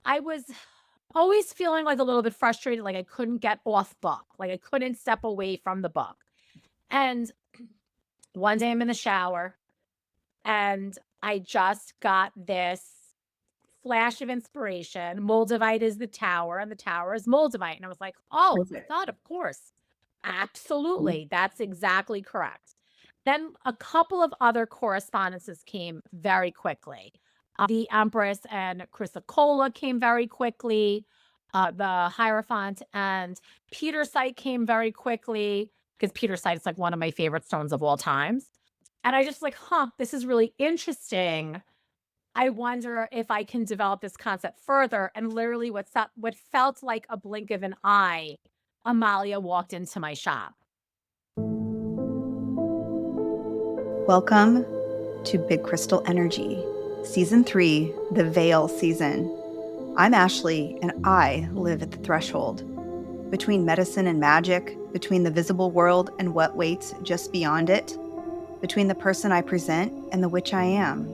I was always feeling like a little bit frustrated, like I couldn't get off book, like I couldn't step away from the book. And one day I'm in the shower and I just got this flash of inspiration. Moldavite is the tower, and the tower is Moldavite. And I was like, oh my Perfect. God, of course. Absolutely. That's exactly correct. Then a couple of other correspondences came very quickly. The Empress and Chrysocolla came very quickly. The Hierophant and Peter Site came very quickly because Peter Site is like one of my favorite stones of all times. And I just like, this is really interesting. I wonder if I can develop this concept further. And literally, what felt like a blink of an eye, Amalia walked into my shop. Welcome to Big Crystal Energy, Season 3, the Veil Season. I'm Ashley, and I live at the threshold between medicine and magic, between the visible world and what waits just beyond it, between the person I present and the witch I am.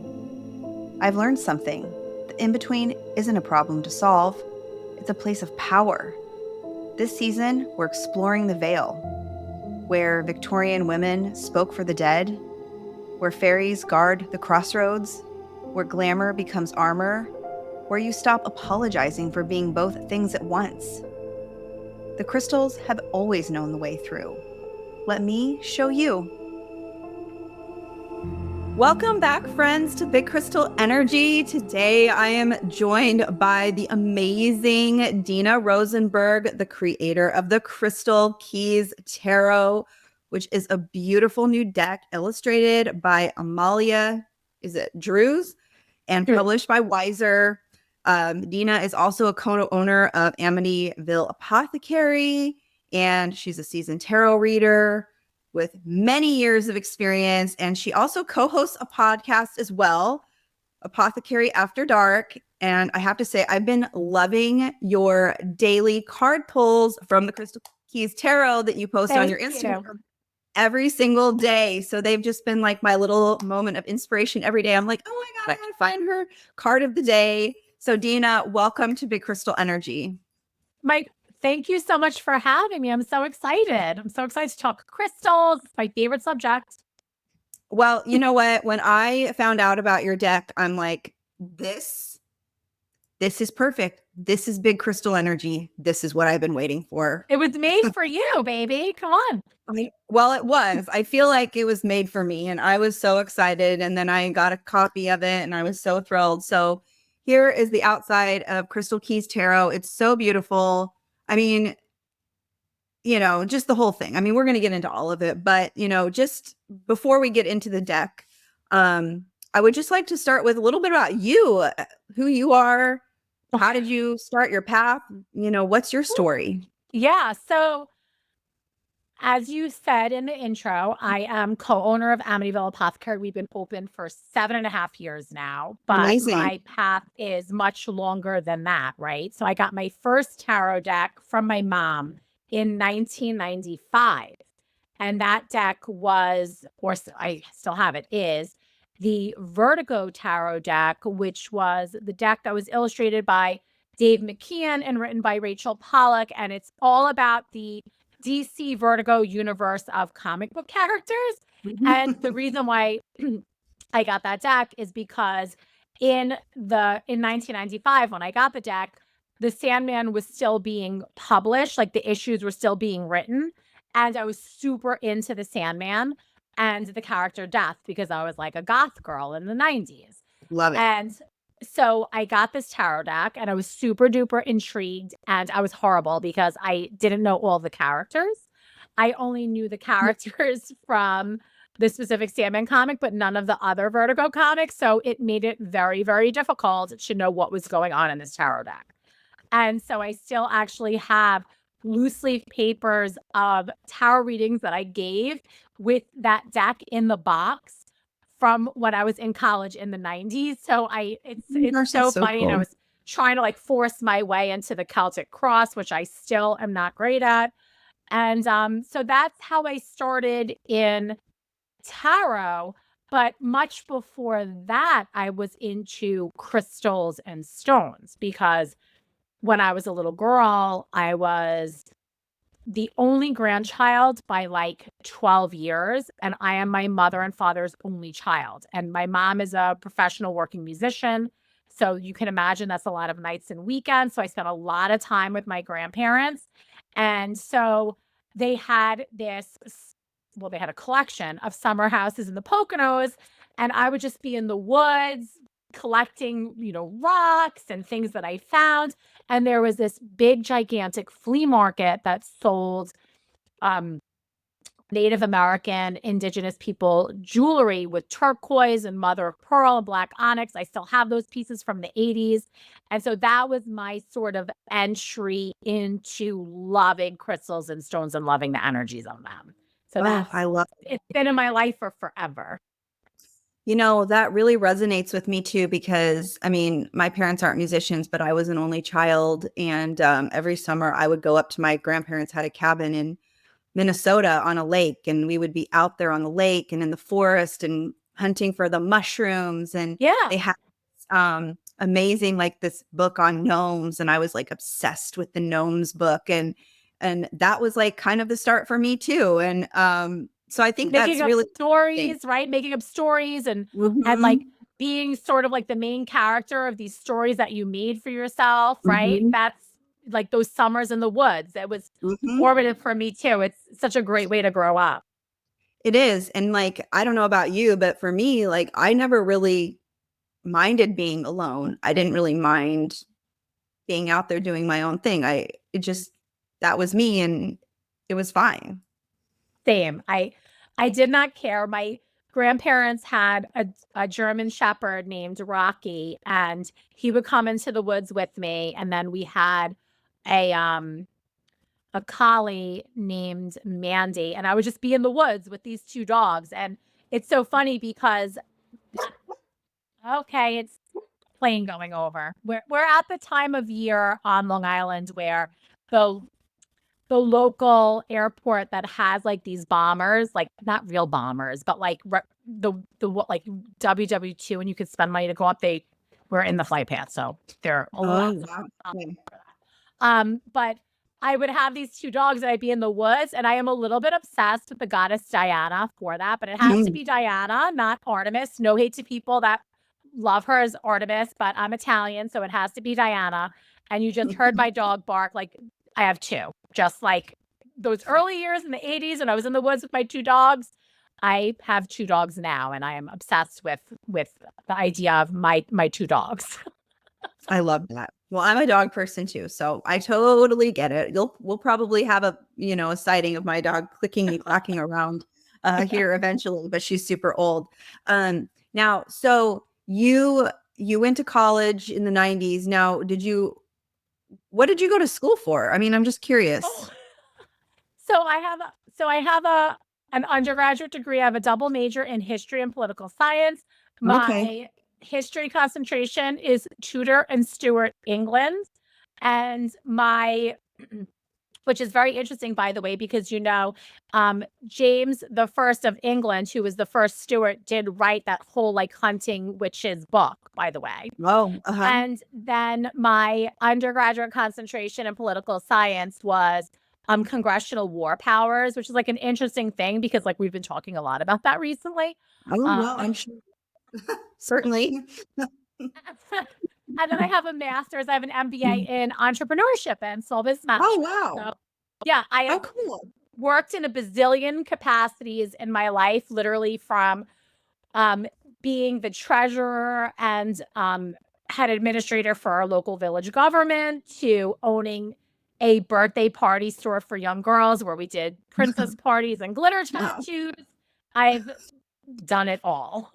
I've learned something. The in-between isn't a problem to solve. It's a place of power. This season, we're exploring the veil, where Victorian women spoke for the dead, where fairies guard the crossroads, where glamour becomes armor, where you stop apologizing for being both things at once. The crystals have always known the way through. Let me show you. Welcome back, friends, to Big Crystal Energy. Today, I am joined by the amazing Dina Rosenberg, the creator of the Crystal Keys Tarot, which is a beautiful new deck illustrated by Amalia, is it Drews, and published by Wiser. Dina is also a co-owner of Amityville Apothecary, and she's a seasoned tarot reader with many years of experience. And she also co-hosts a podcast as well, Apothecary After Dark. And I have to say, I've been loving your daily card pulls from the Crystal Keys Tarot that you post on your Instagram every single day. So they've just been like my little moment of inspiration every day. I'm like, oh my God, I gotta find her card of the day. So Dina, welcome to Big Crystal Energy. Mike, thank you so much for having me. I'm so excited. I'm so excited to talk crystals. It's my favorite subject. Well, you know what? When I found out about your deck, I'm like, this is perfect. This is Big Crystal Energy. This is what I've been waiting for. It was made for you, baby. Come on. Well, it was. I feel like it was made for me, and I was so excited. And then I got a copy of it, and I was so thrilled. So here is the outside of Crystal Keys Tarot. It's so beautiful. I mean, just the whole thing. I mean, we're going to get into all of it, but, just before we get into the deck, I would just like to start with a little bit about you, who you are. How did you start your path? What's your story? Yeah. So, as you said in the intro, I am co-owner of Amityville Apothecary. We've been open for 7.5 years now, but Amazing. my path is much longer than that, right? So I got my first tarot deck from my mom in 1995. And that deck was, or I still have it, is the Vertigo Tarot deck, which was the deck that was illustrated by Dave McKeon and written by Rachel Pollack. And it's all about the DC Vertigo universe of comic book characters. And the reason why I got that deck is because in 1995, when I got the deck, the Sandman was still being published, like the issues were still being written. And I was super into the Sandman and the character Death because I was like a goth girl in the 90s. Love it. And so I got this tarot deck and I was super duper intrigued, and I was horrible because I didn't know all the characters. I only knew the characters from the specific Sandman comic, but none of the other Vertigo comics. So it made it very, very difficult to know what was going on in this tarot deck. And so I still actually have loose leaf papers of tarot readings that I gave with that deck in the box from when I was in college in the 90s. So it's so funny. Cool. And I was trying to like force my way into the Celtic cross, which I still am not great at. And so that's how I started in tarot. But much before that, I was into crystals and stones because when I was a little girl, I was the only grandchild by like 12 years, and I am my mother and father's only child. And my mom is a professional working musician. So you can imagine that's a lot of nights and weekends. So I spent a lot of time with my grandparents. And so they had well, they had a collection of summer houses in the Poconos. And I would just be in the woods collecting, rocks and things that I found. And there was this big, gigantic flea market that sold um, Native American, indigenous people jewelry with turquoise and mother of pearl and black onyx. I still have those pieces from the 80s. And so that was my sort of entry into loving crystals and stones and loving the energies of them. So Oh, I love it's been in my life for forever. That really resonates with me too, because I mean, my parents aren't musicians, but I was an only child. And every summer I would go up to my grandparents had a cabin in Minnesota on a lake, and we would be out there on the lake and in the forest and hunting for the mushrooms. And Yeah. they had amazing, like this book on gnomes. And I was like obsessed with the gnomes book. And that was like kind of the start for me too. And so I think Making that's up really stories, right? Making up stories and like Mhm, being sort of like the main character of these stories that you made for yourself, right? mhm, That's like those summers in the woods. It was mhm. formative for me too. It's such a great way to grow up. It is. And like, I don't know about you, but for me, like, I never really minded being alone. I didn't really mind being out there doing my own thing. It just, that was me and it was fine. Same. I did not care. My grandparents had a German shepherd named Rocky, and he would come into the woods with me. And then we had a collie named Mandy, and I would just be in the woods with these two dogs. And it's so funny because, okay, it's plane going over. We're at the time of year on Long Island where the the local airport that has like these bombers, like not real bombers, but like the what like WW2, and you could spend money to go up. They were in the flight path, so they're a little Oh, outside. wow. Okay. But I would have these two dogs and I'd be in the woods, and I am a little bit obsessed with the goddess Diana for that, but it has to Mhm. be Diana, not Artemis. No hate to people that love her as Artemis, but I'm Italian, so it has to be Diana. And you just heard my dog bark. Like I have two, just like those early years in the 80s when I was in the woods with my two dogs. I have two dogs now, and I am obsessed with the idea of my two dogs. I love that. Well, I'm a dog person too, so I totally get it. We'll probably have a sighting of my dog clicking and clacking around here eventually, but she's super old. Now, so you went to college in the 90s. Now, what did you go to school for? I mean, I'm just curious. Oh, so I have an undergraduate degree. I have a double major in history and political science. Okay. My history concentration is Tudor and Stuart England. And my which is very interesting, by the way, because James the First of England, who was the first Stuart, did write that whole like hunting witches book, by the way. Oh, uh-huh. And then my undergraduate concentration in political science was congressional war powers, which is like an interesting thing because like we've been talking a lot about that recently. Oh, well, Um, I'm sure. Certainly. and then I have a master's, I have an MBA in entrepreneurship and small business Oh, management. wow. So yeah, I How have cool. worked in a bazillion capacities in my life, literally from um, being the treasurer and head administrator for our local village government to owning a birthday party store for young girls where we did princess parties and glitter Wow. tattoos. I've done it all.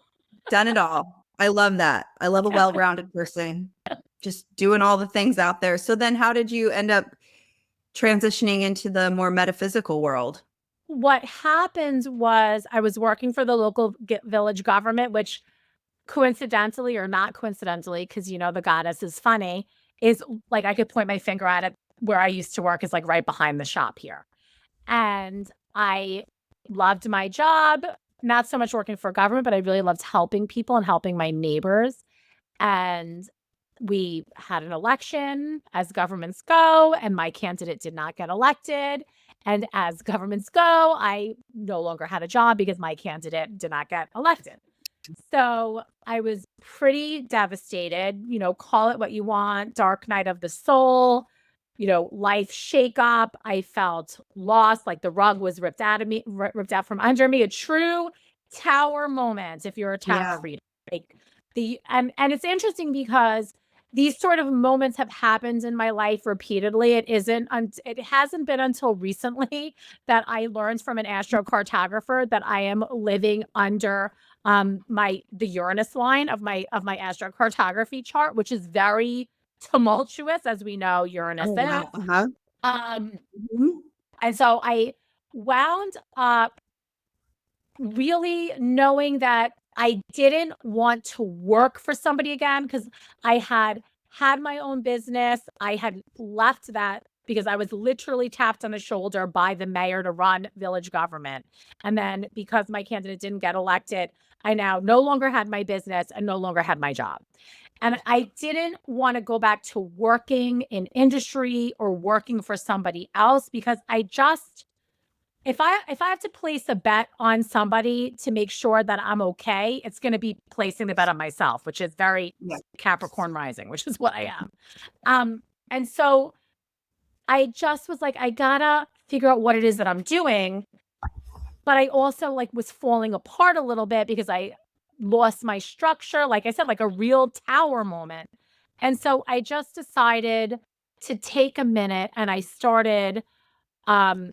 Done it all. I love that. I love a well-rounded person just doing all the things out there. So then how did you end up transitioning into the more metaphysical world? What happened was I was working for the local village government, which coincidentally or not coincidentally, because the goddess is funny, is like I could point my finger at it where I used to work is like right behind the shop here. And I loved my job. not so much working for government, but I really loved helping people and helping my neighbors. And we had an election, as governments go, and my candidate did not get elected. And as governments go, I no longer had a job because my candidate did not get elected. So I was pretty devastated, call it what you want, dark night of the soul, life shakeup. I felt lost, like the rug was ripped out of me, ripped out from under me, a true tower moment if you're a tower Yeah. reader. Like and it's interesting because these sort of moments have happened in my life repeatedly. It hasn't been until recently that I learned from an astrocartographer that I am living under the Uranus line of my astrocartography chart, which is very tumultuous, as we know Uranus Oh, is. wow. Uh-huh. Um, Mhm. and so I wound up really knowing that I didn't want to work for somebody again because I had my own business. I had left that because I was literally tapped on the shoulder by the mayor to run village government. And then because my candidate didn't get elected, I now no longer had my business and no longer had my job. And I didn't want to go back to working in industry or working for somebody else because I just if I have to place a bet on somebody to make sure that I'm okay, it's going to be placing the bet on myself, which is very Yeah. Capricorn rising, which is what I am. And so I just was like, I gotta figure out what it is that I'm doing. But I also like was falling apart a little bit because I lost my structure. Like I said, like a real tower moment. And so I just decided to take a minute and I started um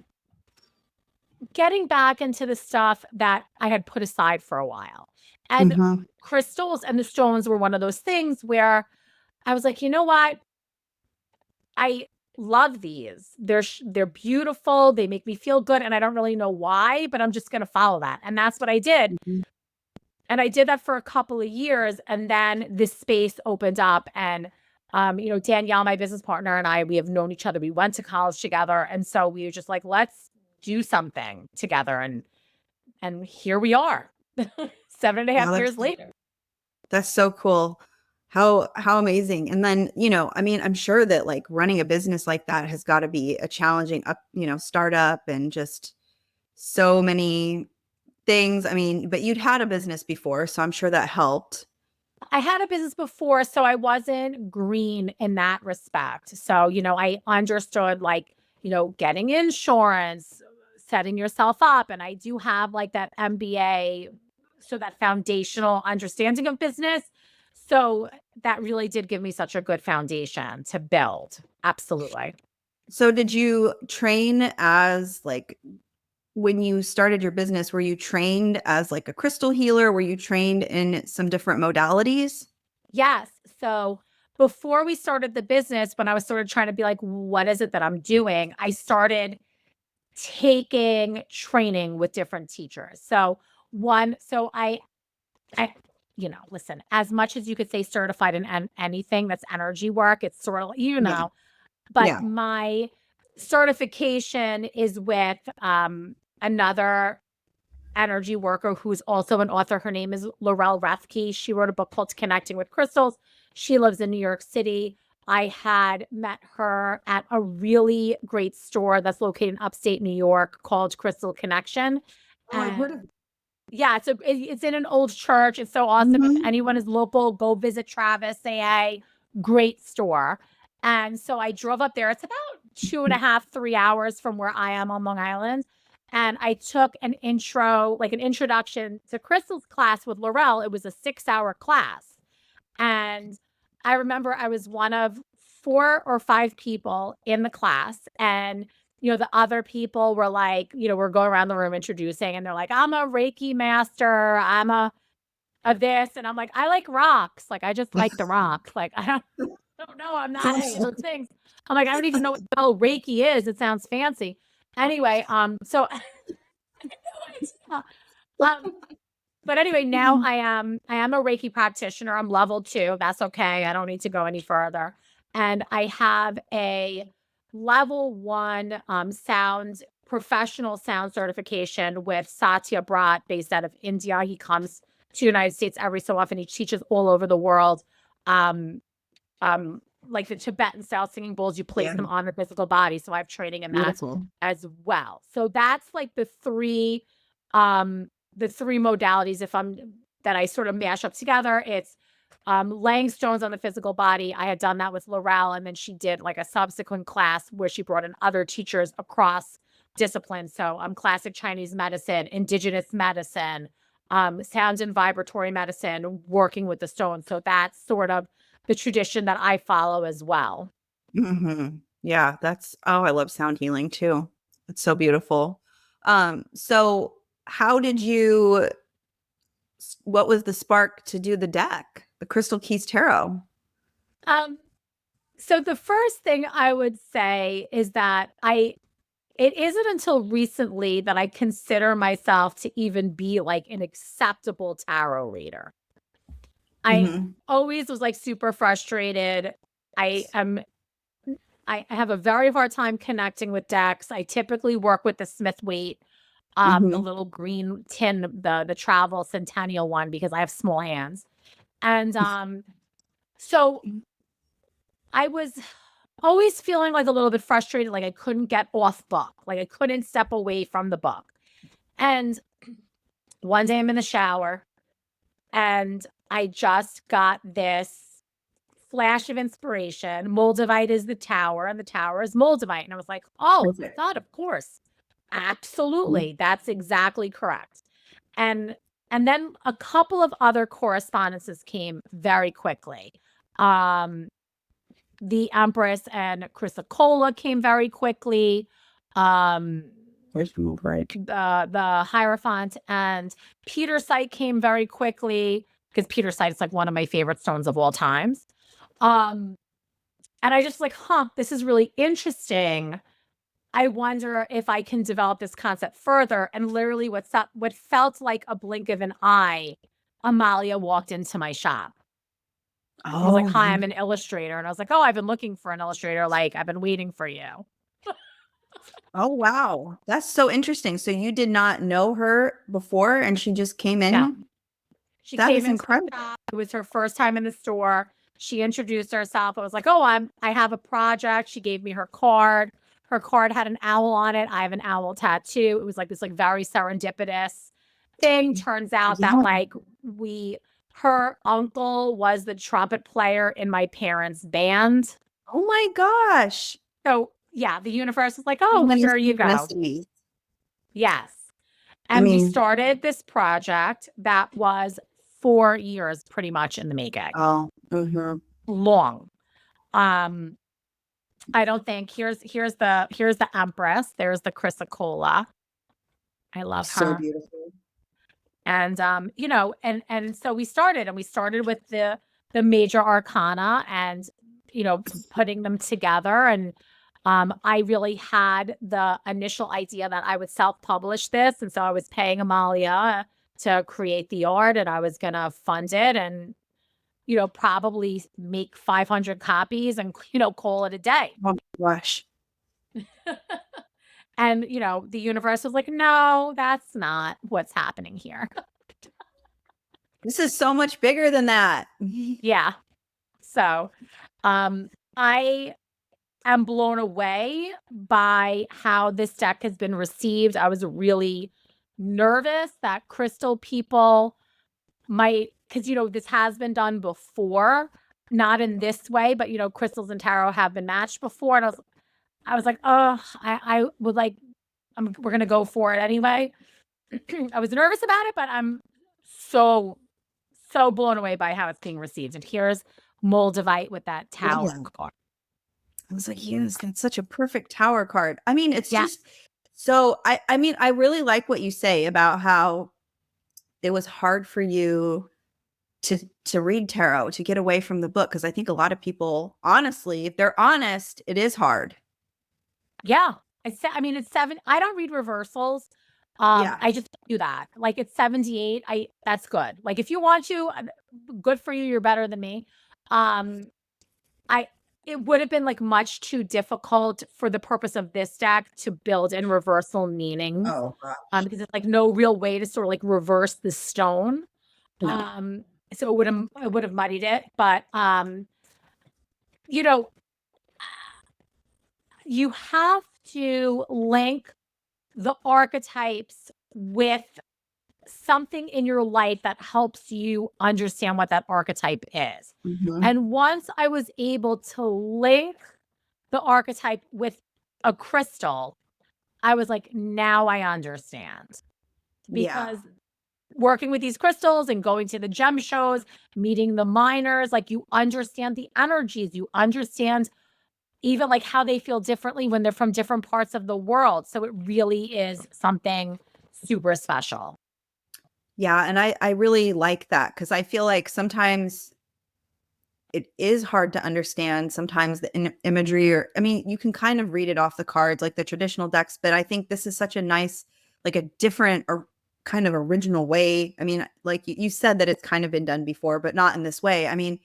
getting back into the stuff that I had put aside for a while. And Mhm. crystals and the stones were one of those things where I was like, you know what? I love these. They're beautiful. They make me feel good. And I don't really know why, but I'm just going to follow that. And that's what I did. Mhm. And I did that for a couple of years. And then this space opened up. And, Danielle, my business partner, and we have known each other. We went to college together. And so we were just like, let's do something together. And here we are 7.5 Wow, years later. that's so cool. How amazing. And then, I mean, I'm sure that like running a business like that has got to be a challenging startup and just so many things. I mean, but you'd had a business before, so I'm sure that helped. I had a business before, so I wasn't green in that respect. So, I understood like, getting insurance, setting yourself up. And I do have like that MBA, so that foundational understanding of business. So that really did give me such a good foundation to build. Absolutely. So did you train as like when you started your business, were you trained as like a crystal healer? Were you trained in some different modalities? Yes. So before we started the business, when I was sort of trying to be like, what is it that I'm doing? I started taking training with different teachers. So I, listen, as much as you could say certified in anything that's energy work, it's sort of, Yeah. but Yeah. my certification is with another energy worker who's also an author. Her name is Laurel Refke. She wrote a book called Connecting with Crystals. She lives in New York City. I had met her at a really great store that's located in upstate New York called Crystal Connection. Oh, I've heard of. And yeah, it's in an old church. It's so awesome. If Mhm. anyone is local, go visit Travis, say hey, great store. And so I drove up there. It's about 2.5, 3 hours from where I am on Long Island. And I took an introduction to crystals class with Laurel. It was a 6-hour class. And I remember I was one of 4 or 5 people in the class. And, the other people were like, we're going around the room introducing, and they're like, I'm a Reiki master. I'm a this. And I'm like, I like rocks. Like, I just like the rocks. Like, I don't know. I'm not any of those things. I'm like, I don't even know what the hell Reiki is. It sounds fancy. Anyway, so um, but anyway, now I am a Reiki practitioner. I'm level 2. That's okay. I don't need to go any further. And I have a level 1 sound professional sound certification with Satya Brat based out of India. He comes to the United States every so often. He teaches all over the world. Um, like the Tibetan style singing bowls, you place them on the physical body. So I have training in that Beautiful. as well. So that's like the three modalities that I sort of mash up together. It's laying stones on the physical body. I had done that with Laurel, and then she did like a subsequent class where she brought in other teachers across disciplines. So classic Chinese medicine, indigenous medicine, sound and vibratory medicine, working with the stones. So that's sort of the tradition that I follow as well. Yeah, I love sound healing too. It's so beautiful. So how did you, what was the spark to do the deck, the Crystal Keys Tarot? So the first thing I would say is that it isn't until recently that I consider myself to even be like an acceptable tarot reader. I always was like super frustrated. I have a very hard time connecting with decks. I typically work with the Smith Waite, the little green tin, the travel centennial one, because I have small hands. And so I was always feeling like a little bit frustrated, like I couldn't get off book, like I couldn't step away from the book. And one day I'm in the shower and I just got this flash of inspiration. Moldavite is the tower and the tower is Moldavite. And I was like, oh, my God, of course. Absolutely. That's exactly correct. And then a couple of other correspondences came very quickly. The Empress and Chrysocolla came very quickly. Where's the move, right? The Hierophant and Petersite came very quickly because Petersite is like one of my favorite stones of all times. And I just like, this is really interesting. I wonder if I can develop this concept further. And literally what felt like a blink of an eye, Amalia walked into my shop. I was like, hi, I'm an illustrator. And I was like, oh, I've been looking for an illustrator. Like, I've been waiting for you. Oh, wow. That's so interesting. So you did not know her before and she just came in? Yeah. She That came is into incredible. the shop. It was her first time in the store. She introduced herself. I was like, oh, I have a project. She gave me her card. Her card had an owl on it. I have an owl tattoo. It was like this like very serendipitous thing. Turns out that like her uncle was the trumpet player in my parents' band. Oh my gosh. So yeah, the universe was like, oh, here you go. Yes. And we started this project that was 4 years pretty much in the making. Oh, long. I don't think here's the Empress. There's the Chrysocolla. I love her. So beautiful. And and so we started with the major arcana and putting them together. And I really had the initial idea that I would self-publish this. And so I was paying Amalia to create the art and I was gonna fund it and probably make 500 copies and call it a day. Oh my gosh. And the universe was like, no, that's not what's happening here. This is so much bigger than that. Yeah. So I am blown away by how this deck has been received. I was really nervous that crystal people might, because this has been done before, not in this way, but crystals and tarot have been matched before. And I was like, oh, I would like, we're gonna go for it anyway. I was nervous about it, but I'm so blown away by how it's being received. And here's Moldavite with that tower card. I was like, yes, that's such a perfect tower card. I mean, it's just so I mean, I really like what you say about how it was hard for you to read tarot, to get away from the book. Cause I think a lot of people, honestly, if they're honest, it is hard. Yeah. It's 7. I don't read reversals. I just do that. Like it's 78. That's good. Like if you want to, good for you. You're better than me. it would have been like much too difficult for the purpose of this deck to build in reversal meanings. Oh, gosh. Because it's like no real way to sort of like reverse the stone. No. So it would have muddied it. But you know, you have to link the archetypes with something in your life that helps you understand what that archetype is. Mhm. And once I was able to link the archetype with a crystal, I was like, now I understand. Yeah. Because working with these crystals and going to the gem shows, meeting the miners, like you understand the energies, you understand even like how they feel differently when they're from different parts of the world. So it really is something super special. Yeah, and I really like that because I feel like sometimes it is hard to understand sometimes the imagery, or I mean, you can kind of read it off the cards like the traditional decks, but I think this is such a nice, like a different or kind of original way. I mean, like you said that it's kind of been done before, but not in this way. I mean,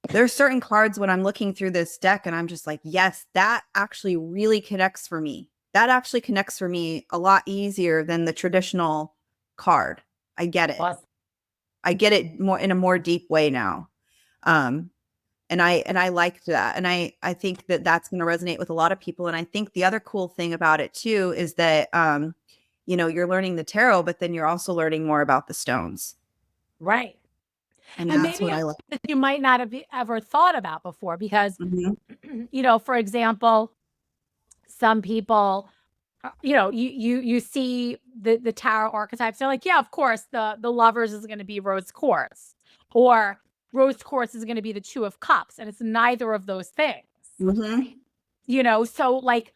there's certain cards when I'm looking through this deck and I'm just like, yes, that actually really connects for me. That actually connects for me a lot easier than the traditional card. I get it. Awesome. I get it more in a more deep way now. Um, and I liked that. And I think that that's going to resonate with a lot of people. And I think the other cool thing about it too is that, you're learning the tarot, but then you're also learning more about the stones. Right. And And that's maybe what I like. that you might not have ever thought about before because, Mhm. for example, some people, you see the tarot archetypes. They're like, yeah, of course, the lovers is going to be rose quartz, or rose quartz is going to be the two of cups, and it's neither of those things. Mhm. So like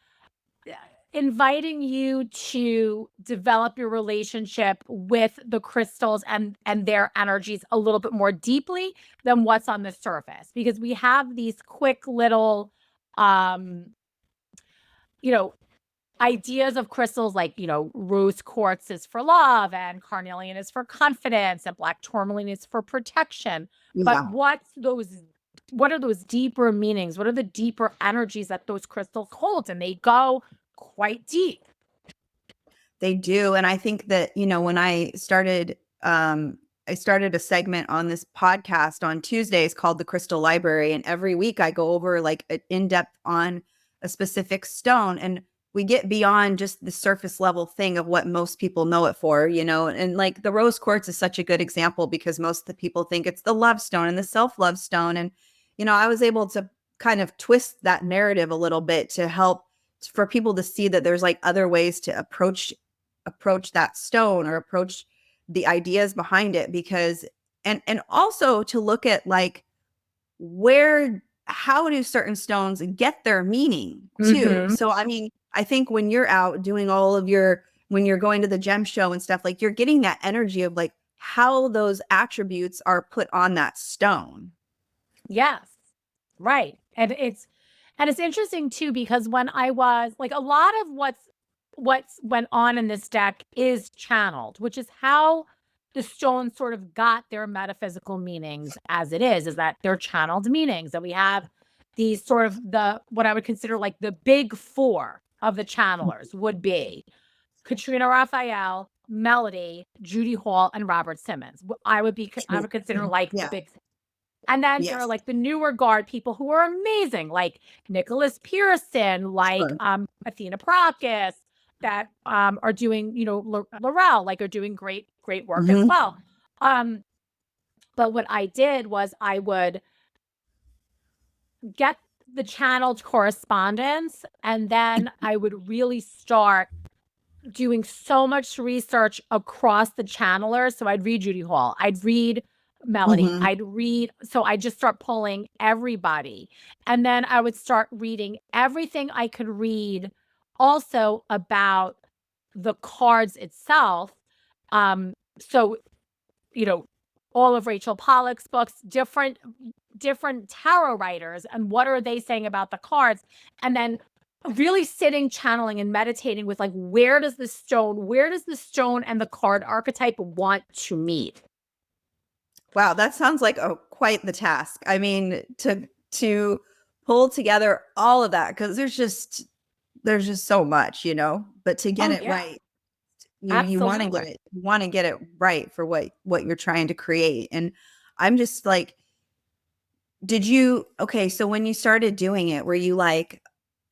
inviting you to develop your relationship with the crystals and their energies a little bit more deeply than what's on the surface, because we have these quick little um you know ideas of crystals like, rose quartz is for love and carnelian is for confidence and black tourmaline is for protection. But Yeah. what are those deeper meanings? What are the deeper energies that those crystals hold? And they go quite deep. They do. And I think that, when I started a segment on this podcast on Tuesdays called The Crystal Library. And every week I go over like an in-depth on a specific stone. And we get beyond just the surface level thing of what most people know it for, and like the rose quartz is such a good example because most of the people think it's the love stone and the self-love stone. And, I was able to kind of twist that narrative a little bit to help for people to see that there's like other ways to approach that stone or approach the ideas behind it, because and also to look at like how do certain stones get their meaning too. Mm-hmm. So I mean, I think when you're out doing when you're going to the gem show and stuff, like you're getting that energy of like how those attributes are put on that stone. Yes. Right. And it's interesting too, because when I was like, a lot of what's went on in this deck is channeled, which is how the stones sort of got their metaphysical meanings as it is that they're channeled meanings. And we have these sort of what I would consider like the big four of the channelers would be Katrina Raphael, Melody, Judy Hall, and Robert Simmons. I would consider like the Yeah. big. And then there are Yes. like the newer guard people who are amazing, like Nicholas Pearson, like Sure. Athena Prakis, that are doing, Laurel, like are doing great work as Mhm. well. But what I did was I would get the channeled correspondence, and then I would really start doing so much research across the channelers. So I'd read Judy Hall, I'd read Melody, Mhm. so I just start pulling everybody. And then I would start reading everything I could read also about the cards itself. So, you know, all of Rachel Pollack's books, different tarot writers, and what are they saying about the cards? And then really sitting, channeling, and meditating with like, where does the stone and the card archetype want to meet? Wow, that sounds like quite the task. I mean, to pull together all of that, because there's just so much, but to get Oh it yeah, right, you want to absolutely. get it, right for what you're trying to create. And I'm just like, okay, so when you started doing it, were you like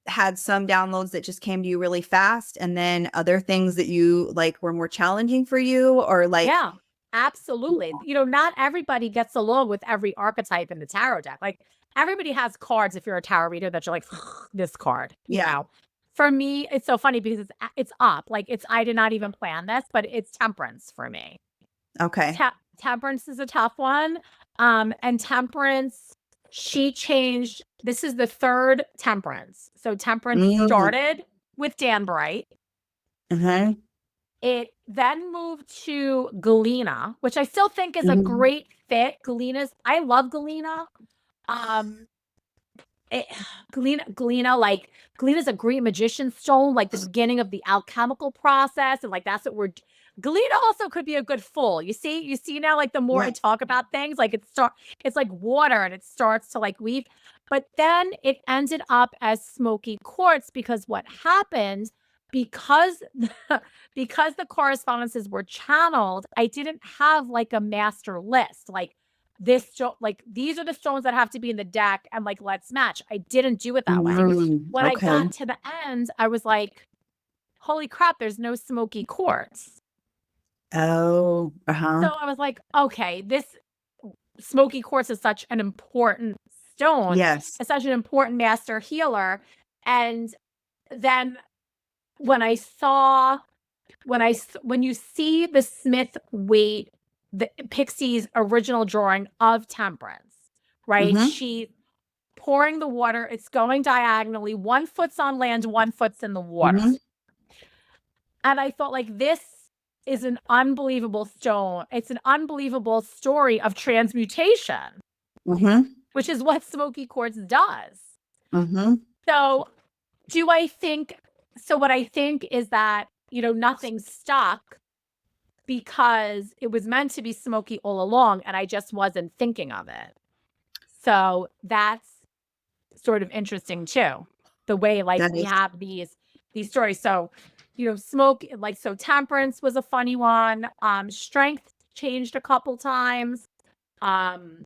had some downloads that just came to you really fast, and then other things that you like were more challenging for you, or like? Yeah, absolutely. Not everybody gets along with every archetype in the tarot deck. Like everybody has cards if you're a tarot reader that you're like, this card, Yeah. For me, it's so funny because it's up. Like I did not even plan this, but it's temperance for me. Okay. Temperance is a tough one. And temperance, she changed. This is the third temperance. So temperance Mm-hmm. started with Dan Bright. Uh-huh. It then moved to Galena, which I still think is a Mm-hmm. great fit. I love Galena. Um, it, Galena's a great magician stone, like the beginning of the alchemical process, and like that's what we're. Galena also could be a good fool. You see now, like the more I Yeah. talk about things, like it's like water, and it starts to like weave. But then it ended up as smoky quartz because what happened because because the correspondences were channeled, I didn't have like a master list, like like these are the stones that have to be in the deck and like let's match. I didn't do it that way. When I Okay. got to the end, I was like, holy crap, there's no smoky quartz. Oh, So uh-huh. I was like, okay, this smoky quartz is such an important stone. Yes. It's such an important master healer. And then when I saw when you see the Smith Waite, the Pixie's original drawing of temperance, right? Mm-hmm. She pouring the water, it's going diagonally, 1 foot's on land, 1 foot's in the water. Mm-hmm. And I thought, like, this is an unbelievable stone. It's an unbelievable story of transmutation, Mm-hmm. which is what smoky quartz does. Mm-hmm. So what I think is that, nothing stuck because it was meant to be smoky all along and I just wasn't thinking of it. So that's sort of interesting too. The way like That we is. have these stories. So, smoke, like, so temperance was a funny one. Strength changed a couple times. Um,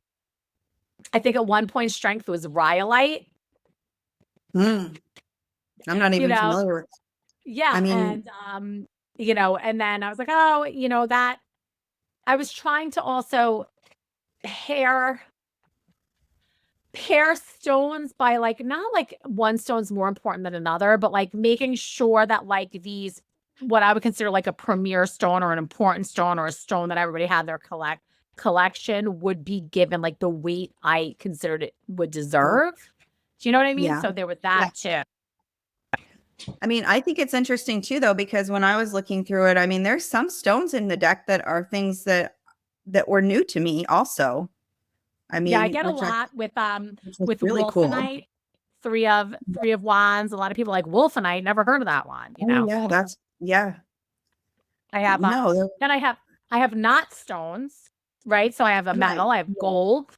I think at one point strength was rhyolite, I'm not you even know. familiar with. I Yeah. mean, And then I was like, oh, that I was trying to also pair stones by like not like one stone's more important than another, but like making sure that like these what I would consider like a premier stone or an important stone or a stone that everybody had their collection would be given like the weight I considered it would oh, deserve. Do you know what I mean? yeah. So there was Yeah. that too. I mean, I think it's interesting too, though, because when I was looking through it, I mean, there's some stones in the deck that are things that were new to me also. I Yeah, I mean, get a lot which was with really cool. Wolfenite, three of wands. A lot of people like Wolfenite, never heard of that one, Oh yeah, yeah. I have No, then I have knot stones, right? So I have a right. metal, I have Yeah. gold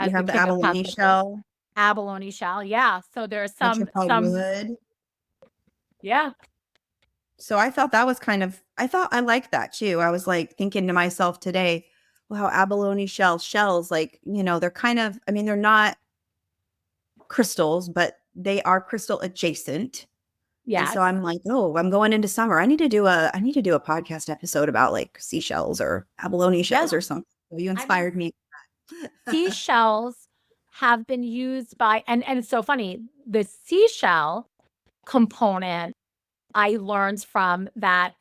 You as the have the King of abalone Pentacles, shell, abalone shell. Yeah. So there's petrified some wood. yeah. So I thought that was I thought I liked that too. I was like thinking to myself today, wow, abalone shells, like, they're kind of, I mean, they're not crystals, but they are crystal adjacent. And so Yes. I'm like, oh, I'm going into summer. I need to do a podcast episode about like seashells or abalone Yeah. shells or something. So you I mean, inspired me. seashells have been used by and it's so funny. The seashell component I learned from that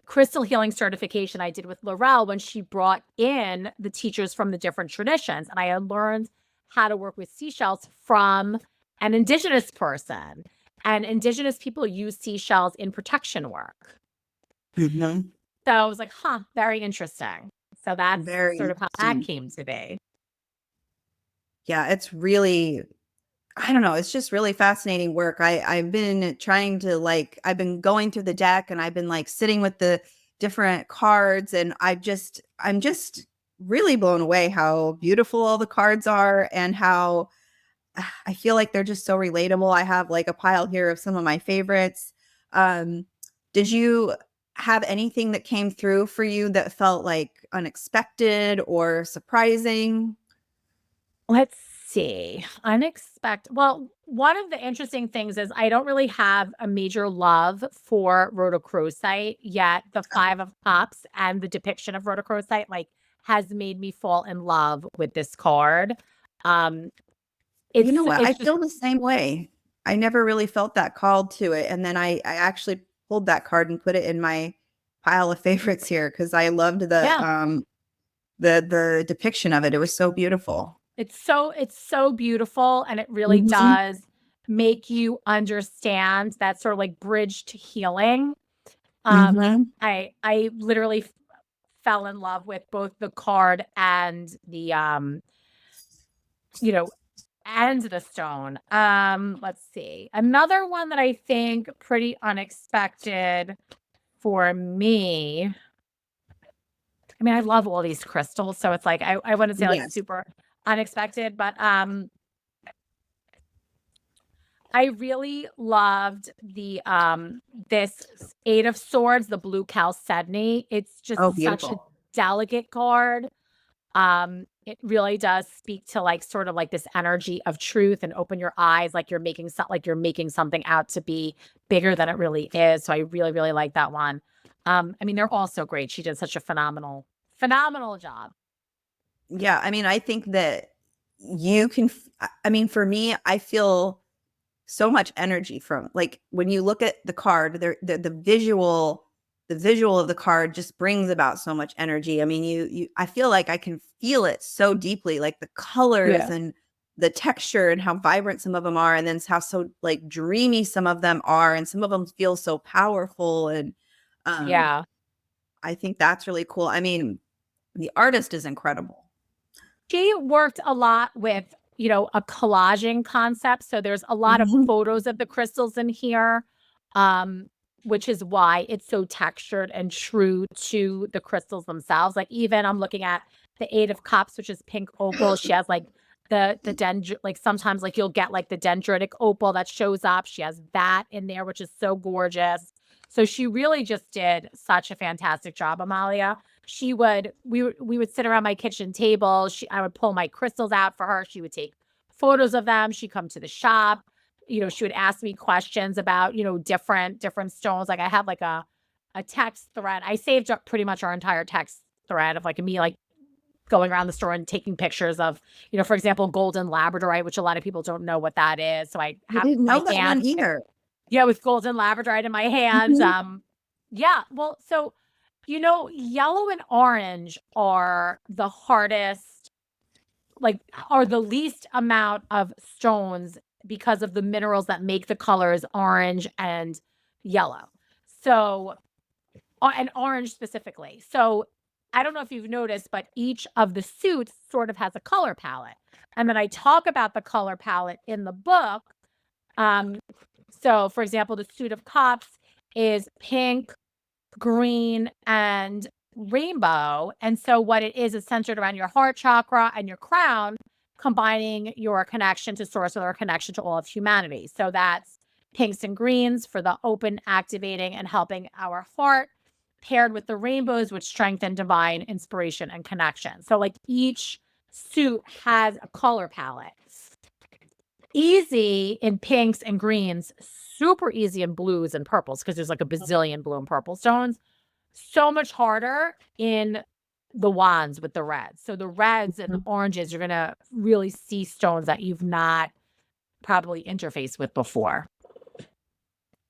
crystal healing certification I did with Laurel when she brought in the teachers from the different traditions. And I had learned how to work with seashells from an indigenous person. And indigenous people use seashells in protection work. Mhm. So I was like, huh, very interesting. So that's Very sort of how that interesting. came to be. Yeah, it's really, I don't know, it's just really fascinating work. I've been trying to like, I've been going through the deck and I've been like sitting with the different cards, and I'm just really blown away how beautiful all the cards are, and how I feel like they're just so relatable. I have like a pile here of some of my favorites. Um, did you have anything that came through for you that felt like unexpected or surprising? Let's see. Unexpected. Well, one of the interesting things is I don't really have a major love for rhodochrosite, yet the Five of Cups and the depiction of rhodochrosite like has made me fall in love with this card. Um, You know what? I it's just feel the same way. I never really felt that called to it. And then I actually pulled that card and put it in my pile of favorites here because I loved yeah. the depiction of it. It was so beautiful. It's so beautiful, and it really Mhm. does make you understand that sort of like bridge to healing. Mhm. I literally fell in love with both the card and the you know, and the stone. Let's see. Another one that I think pretty unexpected for me. I mean, I love all these crystals, so it's like I wouldn't say like Yes. super unexpected, but I really loved the this Eight of Swords, the blue chalcedony. It's Oh, just such a beautiful. delicate card. It really does speak to like sort of like this energy of truth and open your eyes, like you're making something out to be bigger than it really is. So I really, really like that one. I mean, they're all so great. She did such a phenomenal job. Yeah, I mean, I think that you can I mean, for me, I feel so much energy from like when you look at the card, the visual of the card just brings about so much energy. I mean, you I feel like I can feel it so deeply, like the colors Yeah. and the texture and how vibrant some of them are, and then how so like dreamy some of them are, and some of them feel so powerful. And um, Yeah. I think that's really cool. I mean, the artist is incredible. She worked a lot with, a collaging concept. So there's a lot of Mhm. photos of the crystals in here, um, which is why it's so textured and true to the crystals themselves. Like even I'm looking at the Eight of Cups, which is pink opal. She has like the like sometimes like you'll get like the dendritic opal that shows up. She has that in there, which is so gorgeous. So she really just did such a fantastic job, Amalia. We would sit around my kitchen table. I would pull my crystals out for her. She would take photos of them. She'd come to the shop. She would ask me questions about, different stones. Like I have like a text thread. I saved up pretty much our entire text thread of like me like going around the store and taking pictures of, for example, golden labradorite, which a lot of people don't know what that is. So I I have didn't my know that one hand, either. yeah, with golden labradorite in my hand. Mhm. Yeah, well, so yellow and orange are the hardest, like are the least amount of stones because of the minerals that make the colors orange and yellow. So, and orange specifically. So, I don't know if you've noticed, but each of the suits sort of has a color palette. And then I talk about the color palette in the book. Um, so, for example, the suit of cups is pink, green, and rainbow. And so, what it is centered around your heart chakra and your crown, combining your connection to source or connection to all of humanity. So, that's pinks and greens for the open, activating, and helping our heart, paired with the rainbows, which strengthen divine inspiration and connection. So, like each suit has a color palette. Easy in pinks and greens, super easy in blues and purples because there's like a bazillion blue and purple stones. So much harder in the wands with the reds. So the reds and oranges, you're gonna really see stones that you've not probably interfaced with before.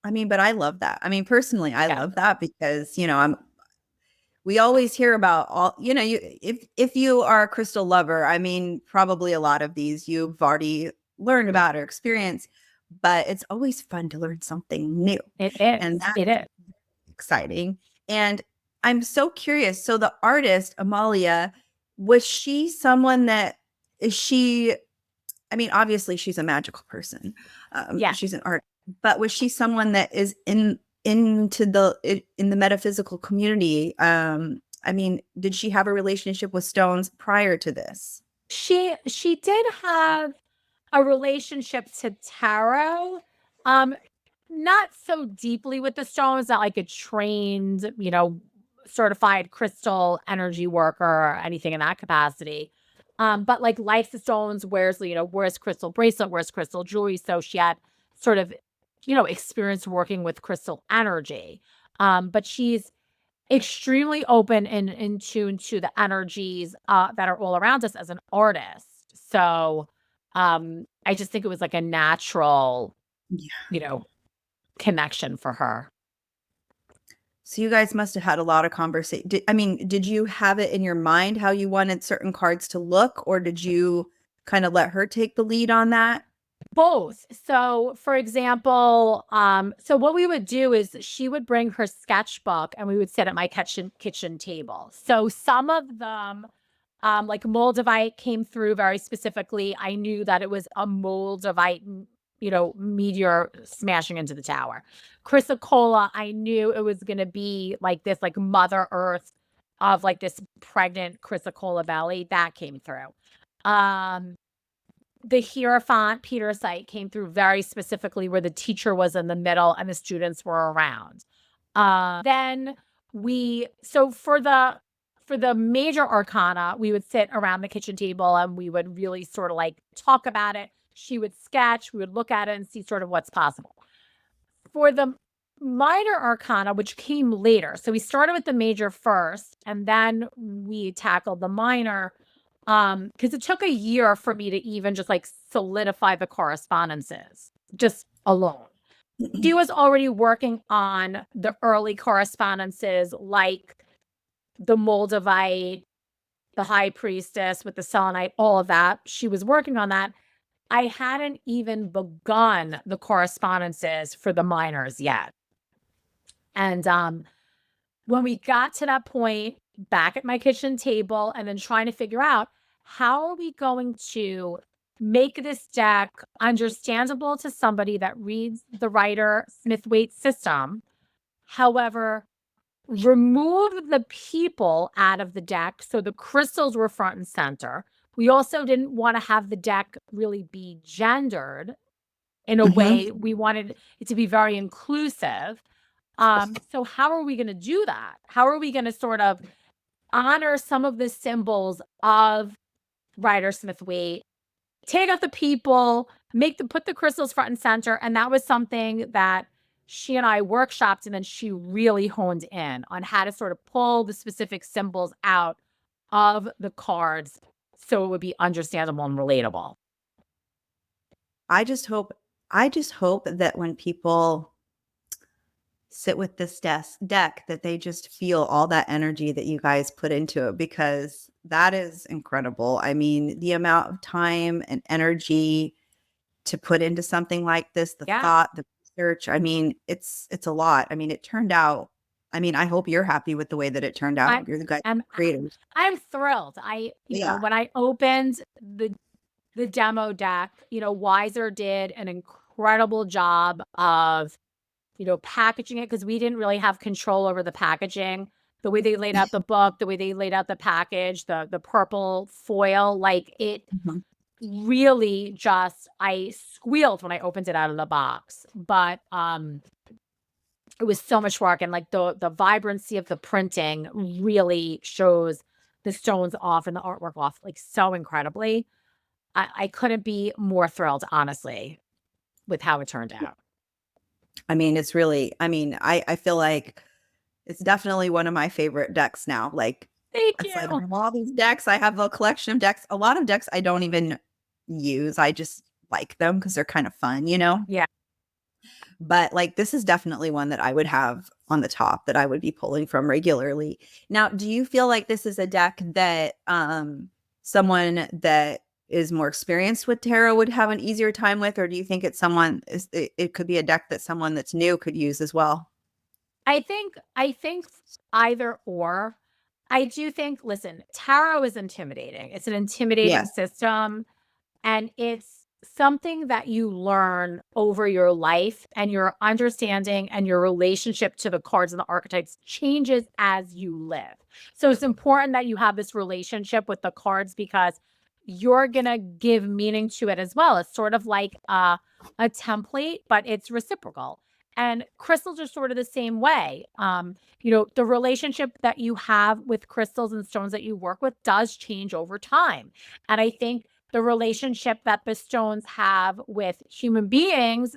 I mean, but I love that. I mean, personally, I Yeah. love that because, we always hear about all, if you are a crystal lover, I mean, probably a lot of these you've already learned about or experienced, but it's always fun to learn something new. It And is. that's It is. exciting. And I'm so curious. So the artist, Amalia, was she someone that is she I mean, obviously she's a magical person. Yes. She's an art, but was she someone that is in the metaphysical community? I mean, did she have a relationship with stones prior to this? She did have a relationship to tarot. Um, Not so deeply with the stones, not like a trained, certified crystal energy worker or anything in that capacity. But like likes the stones, wears crystal bracelet, wears crystal jewelry. So she had sort of, experience working with crystal energy. But she's extremely open and in tune to the energies that are all around us as an artist. So I just think it was like a natural, Yeah. you know, connection for her. So you guys must have had a lot of conversation. Did you have it in your mind how you wanted certain cards to look, or did you kind of let her take the lead on that? Both. So, for example, so what we would do is she would bring her sketchbook and we would sit at my kitchen table. So some of them, like Moldavite came through very specifically. I knew that it was a Moldavite, meteor smashing into the tower. Chrysocolla, I knew it was going to be like this, like Mother Earth of like this pregnant Chrysocolla belly that came through. Um, the Hierophant Peter site came through very specifically where the teacher was in the middle and the students were around. Then so for the major arcana, we would sit around the kitchen table and we would really sort of like talk about it. She would sketch, we would look at it and see sort of what's possible. For the minor arcana, which came later, so we started with the major first and then we tackled the minor, because it took a year for me to even just like solidify the correspondences just alone. She was already working on the early correspondences like the Moldavite, the high priestess with the selenite, all of that. She was working on that. I hadn't even begun the correspondences for the minors yet. And when we got to that point, back at my kitchen table, and then trying to figure out how are we going to make this deck understandable to somebody that reads the Rider Smith-Waite system. However, remove the people out of the deck so the crystals were front and center. We also didn't want to have the deck really be gendered in a way. We wanted it to be very inclusive. So how are we going to do that? How are we going to sort of honor some of the symbols of Rider Smith-Waite, take out the people, put the crystals front and center? And that was something that she and I workshopped, and then she really honed in on how to sort of pull the specific symbols out of the cards so it would be understandable and relatable. I just hope that when people sit with this deck that they just feel all that energy that you guys put into it, because that is incredible. I mean, the amount of time and energy to put into something like this, the thought, the research, I mean, it's a lot. I mean, it turned out, I mean, I hope you're happy with the way that it turned out. You're the guy creators. I'm thrilled. When I opened the demo deck, Weiser did an incredible job of packaging it, because we didn't really have control over the packaging. The way they laid out the book, the way they laid out the package, the purple foil, like it really just, I squealed when I opened it out of the box. But it was so much work, and like the vibrancy of the printing really shows the stones off and the artwork off like so incredibly. I couldn't be more thrilled, honestly, with how it turned out. I mean, it's really, I feel like it's definitely one of my favorite decks now. Like, Thank aside you. from all these decks, I have a collection of decks. A lot of decks I don't even use. I just like them because they're kind of fun, Yeah. But like, this is definitely one that I would have on the top that I would be pulling from regularly. Now, do you feel like this is a deck that someone that is more experienced with tarot would have an easier time with, or do you think it could be a deck that someone that's new could use as well? I think either or. I do think, listen, tarot is intimidating. It's an intimidating Yes. system, and it's something that you learn over your life, and your understanding and your relationship to the cards and the archetypes changes as you live. So it's important that you have this relationship with the cards, because you're going to give meaning to it as well. It's sort of like a template, but it's reciprocal. And crystals are sort of the same way. The relationship that you have with crystals and stones that you work with does change over time. And I think the relationship that the stones have with human beings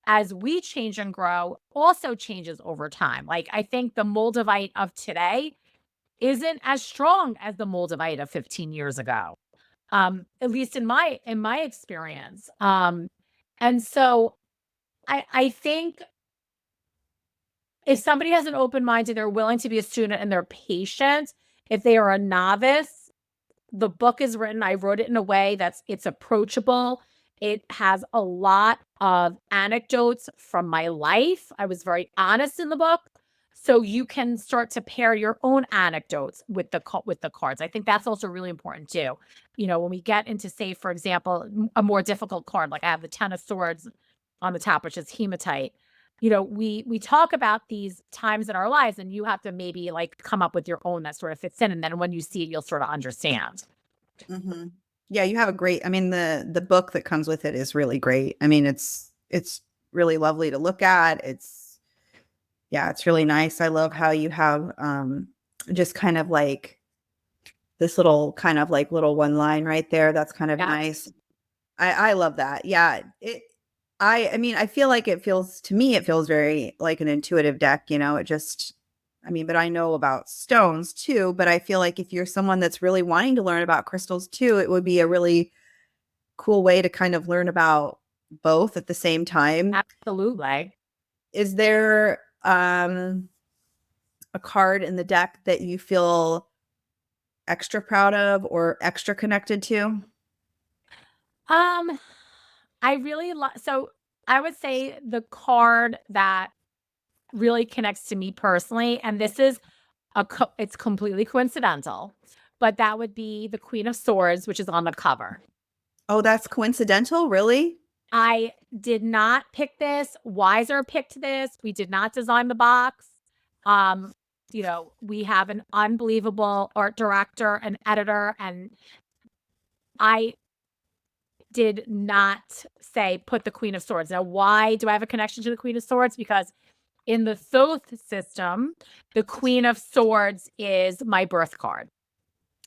as we change and grow also changes over time. Like, I think the Moldavite of today isn't as strong as the Moldavite of 15 years ago. At least in my experience. And so I think if somebody has an open mind and they're willing to be a student and they're patient, if they are a novice, the book is written. I wrote it in a way it's approachable. It has a lot of anecdotes from my life. I was very honest in the book. So you can start to pair your own anecdotes with the cards. I think that's also really important too. When we get into, say, for example, a more difficult card, like I have the Ten of Swords on the top, which is hematite. We talk about these times in our lives, and you have to maybe like come up with your own that sort of fits in. And then when you see it, you'll sort of understand. Mm-hmm. Yeah, you have a great, I mean, the book that comes with it is really great. I mean, it's really lovely to look at. It's really nice. I love how you have just kind of like this little kind of like little one line right there. That's kind of nice. I love that. Yeah. I mean, I feel like to me, it feels very like an intuitive deck, but I know about stones too, but I feel like if you're someone that's really wanting to learn about crystals too, it would be a really cool way to kind of learn about both at the same time. Absolutely. Is there a card in the deck that you feel extra proud of or extra connected to? I really so I would say the card that really connects to me personally, and this is it's completely coincidental, but that would be the Queen of Swords, which is on the cover. Oh, that's coincidental? Really? I did not pick this. Wiser picked this. We did not design the box. We have an unbelievable art director and editor, and I did not say put the Queen of Swords. Now, why do I have a connection to the Queen of Swords? Because in the Thoth system, the Queen of Swords is my birth card.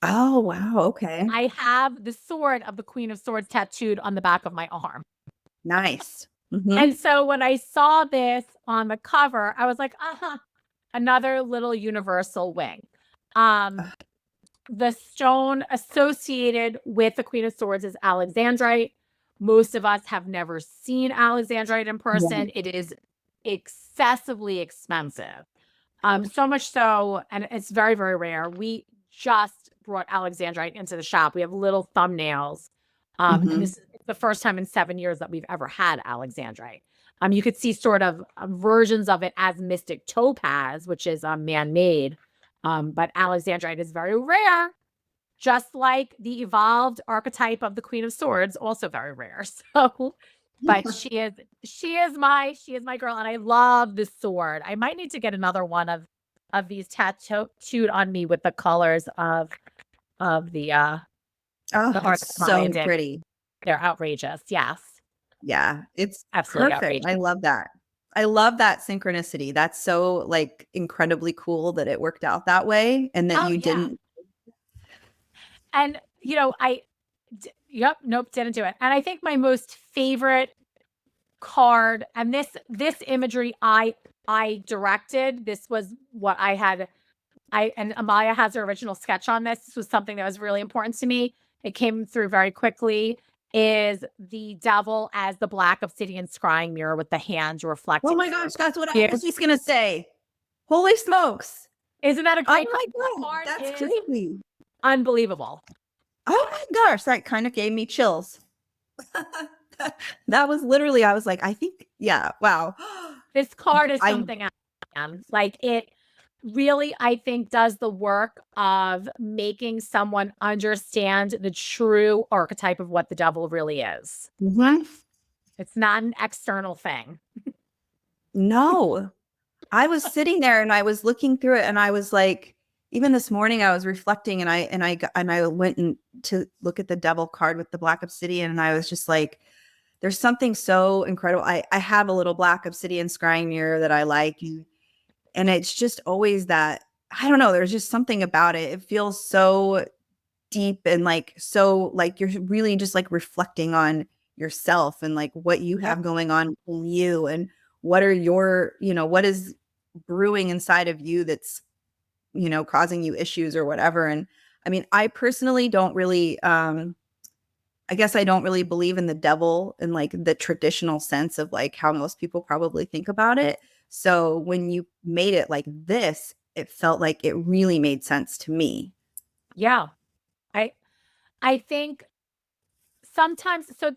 Oh, wow. Okay. I have the sword of the Queen of Swords tattooed on the back of my arm. Nice. Mm-hmm. And so when I saw this on the cover, I was like, another little universal wing. The stone associated with the Queen of Swords is alexandrite. Most of us have never seen alexandrite in person. Yeah. It is excessively expensive. So much so, and it's very, very rare. We just brought alexandrite into the shop. We have little thumbnails. And this is the first time in 7 years that we've ever had alexandrite. You could see sort of versions of it as mystic topaz, which is man-made. But alexandrite is very rare, just like the evolved archetype of the Queen of Swords, also very rare. So, but she is my girl, and I love this sword. I might need to get another one of these tattooed on me with the colors of the it's so pretty. They're outrageous. Yes. Yeah, it's absolutely perfect. Outrageous. I love that. I love that synchronicity. That's so like incredibly cool that it worked out that way and that you didn't. And didn't do it. And I think my most favorite card, and this imagery I directed. This was what I had. And Amalia has her original sketch on this. This was something that was really important to me. It came through very quickly. Is the devil as the black obsidian scrying mirror with the hands reflecting. Oh my gosh, that's what I was just gonna say. Holy smokes! Isn't that a great? Oh my god, that's crazy! Unbelievable. Oh my gosh, that kind of gave me chills. That was literally, I was like, I think, yeah, wow. This card is something else. Like, it really, I think, does the work of making someone understand the true archetype of what the devil really is. Mm-hmm. It's not an external thing. No. I was sitting there and I was looking through it and I was like, even this morning I was reflecting, and I went to look at the devil card with the black obsidian, and I was just like, there's something so incredible. I have a little black obsidian scrying mirror that I like, and it's just always that, I don't know, there's just something about it. It feels so deep, and like, so like you're really just like reflecting on yourself and like what you Yep. have going on in you, and what are your, what is brewing inside of you that's, causing you issues or whatever. And I mean, I personally don't really, I guess I don't really believe in the devil in like the traditional sense of like how most people probably think about it. So when you made it like this, it felt like it really made sense to me. Yeah. I I think sometimes, so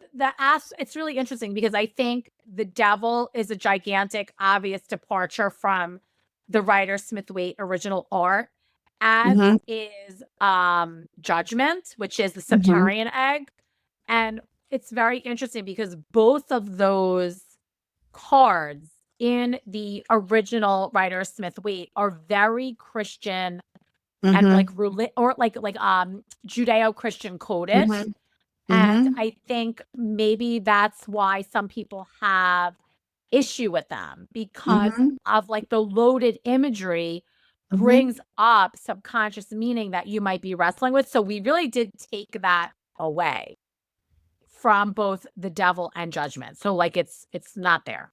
it's really interesting because I think the devil is a gigantic obvious departure from the Rider Smith Waite original art, as Hmm. is judgment, which is the Hmm. Septarian egg. And it's very interesting because both of those cards in the original Rider Smith Waite are very Christian and Hmm. like or Judeo-Christian coded. Hmm. And Hmm. I think maybe that's why some people have issue with them, because Hmm. of like the loaded imagery Hmm. brings up subconscious meaning that you might be wrestling with. So we really did take that away from both the devil and judgment. So like it's not there.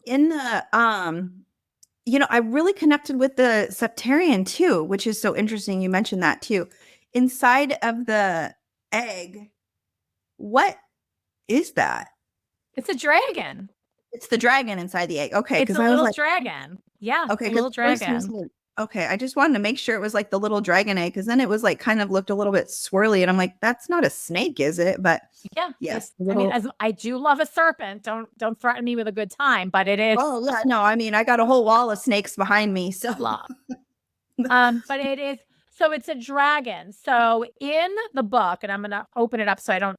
In the I really connected with the Septarian too, which is so interesting. You mentioned that too. Inside of the egg, what is that? It's a dragon. It's the dragon inside the egg. Okay, It's because a I was little like, dragon. Yeah, okay, a because little first you dragon. said, okay, I just wanted to make sure it was like the little dragon egg, because then it was like kind of looked a little bit swirly, and I'm like, that's not a snake, is it? But Yeah, yes, it's, I mean, little. as I do love a serpent, don't threaten me with a good time, but it is Oh yeah, no, I mean, I got a whole wall of snakes behind me, so. love. But it is, so it's a dragon. So in the book, and I'm gonna open it up so I don't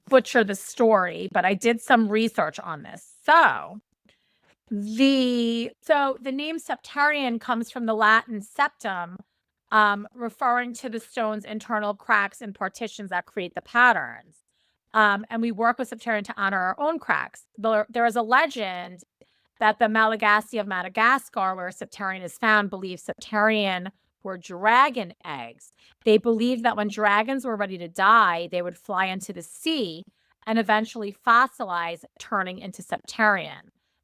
butcher the story, but I did some research on this. So the name Septarian comes from the Latin septum, referring to the stone's internal cracks and partitions that create the patterns. And we work with Septarian to honor our own cracks. There is a legend that the Malagasy of Madagascar, where Septarian is found, believes Septarian were dragon eggs. They believed that when dragons were ready to die, they would fly into the sea and eventually fossilize, turning into Septarian.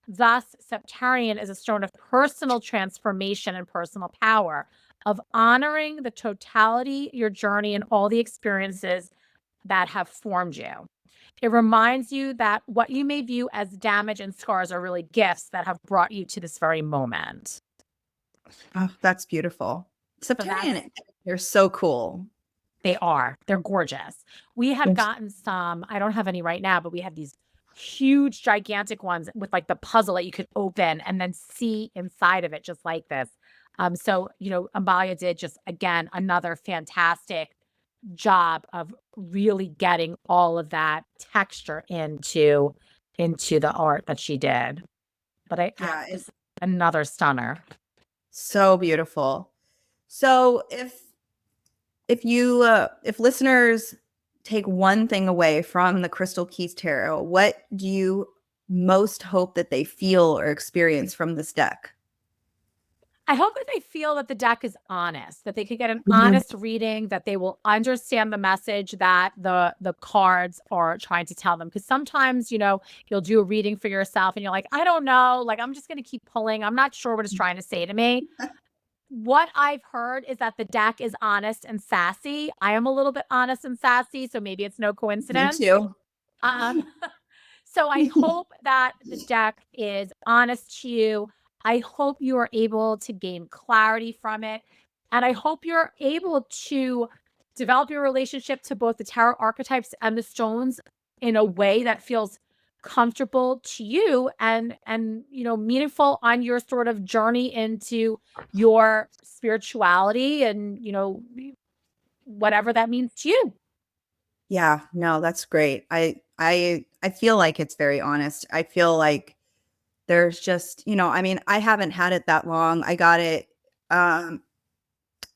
Thus, Septarian is a stone of personal transformation and personal power, of honoring the totality, your journey, and all the experiences that have formed you. It reminds you that what you may view as damage and scars are really gifts that have brought you to this very moment. Oh, that's beautiful. So that's, Septarian, they're so cool. they're gorgeous. We have Yes. gotten some, I don't have any right now, but we have these huge, gigantic ones with like the puzzle that you could open and then see inside of it, just like this. Amalia did just, again, another fantastic job of really getting all of that texture into the art that she did. But Yeah, this it's is another stunner. so beautiful. So if listeners take one thing away from the Crystal Keys Tarot, what do you most hope that they feel or experience from this deck? I hope that they feel that the deck is honest, that they could get an Mhm. honest reading, that they will understand the message that the cards are trying to tell them. Because sometimes, you'll do a reading for yourself and you're like, I don't know, like I'm just going to keep pulling. I'm not sure what it's trying to say to me. What I've heard is that the deck is honest and sassy. I am a little bit honest and sassy, so maybe it's no Me coincidence. too. Um, so I hope that the deck is honest to you. I hope you are able to gain clarity from it. And I hope you're able to develop your relationship to both the tarot archetypes and the stones in a way that feels comfortable to you and meaningful on your sort of journey into your spirituality and whatever that means to you. Yeah, no, that's great. I feel like it's very honest. I feel like there's just, I mean, I haven't had it that long. I got it